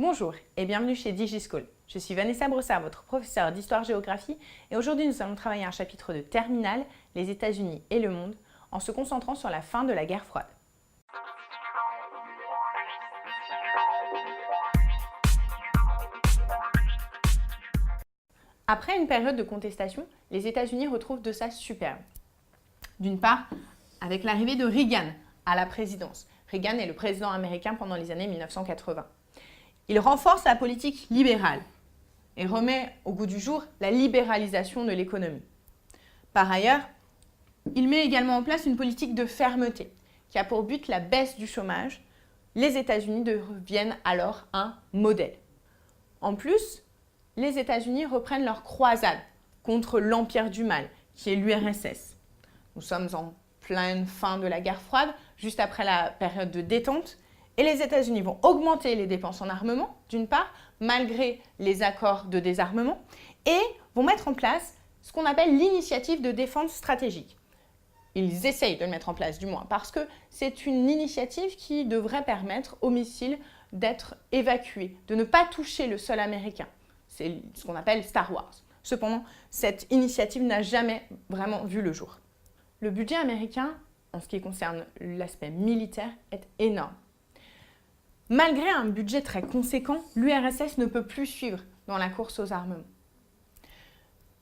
Bonjour et bienvenue chez DigiSchool. Je suis Vanessa Brossard, votre professeure d'histoire-géographie et aujourd'hui nous allons travailler un chapitre de Terminale, les États-Unis et le monde, en se concentrant sur la fin de la guerre froide. Après une période de contestation, les États-Unis retrouvent de sa superbe. D'une part, avec l'arrivée de Reagan à la présidence. Reagan est le président américain pendant les années 1980. Il renforce la politique libérale et remet au goût du jour la libéralisation de l'économie. Par ailleurs, il met également en place une politique de fermeté qui a pour but la baisse du chômage. Les États-Unis deviennent alors un modèle. En plus, les États-Unis reprennent leur croisade contre l'empire du mal, qui est l'URSS. Nous sommes en pleine fin de la guerre froide, juste après la période de détente, et les États-Unis vont augmenter les dépenses en armement, d'une part, malgré les accords de désarmement, et vont mettre en place ce qu'on appelle l'initiative de défense stratégique. Ils essayent de le mettre en place, du moins, parce que c'est une initiative qui devrait permettre aux missiles d'être évacués, de ne pas toucher le sol américain. C'est ce qu'on appelle Star Wars. Cependant, cette initiative n'a jamais vraiment vu le jour. Le budget américain, en ce qui concerne l'aspect militaire, est énorme. Malgré un budget très conséquent, l'URSS ne peut plus suivre dans la course aux armements.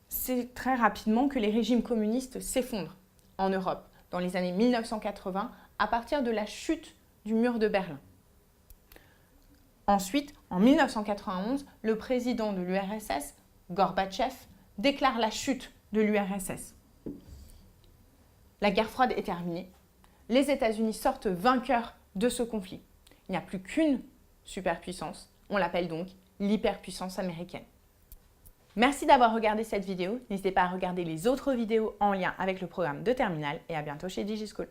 C'est très rapidement que les régimes communistes s'effondrent en Europe dans les années 1980 à partir de la chute du mur de Berlin. Ensuite, en 1991, le président de l'URSS, Gorbatchev, déclare la chute de l'URSS. La guerre froide est terminée. Les États-Unis sortent vainqueurs de ce conflit. Il n'y a plus qu'une superpuissance, on l'appelle donc l'hyperpuissance américaine. Merci d'avoir regardé cette vidéo. N'hésitez pas à regarder les autres vidéos en lien avec le programme de Terminale et à bientôt chez DigiSchool.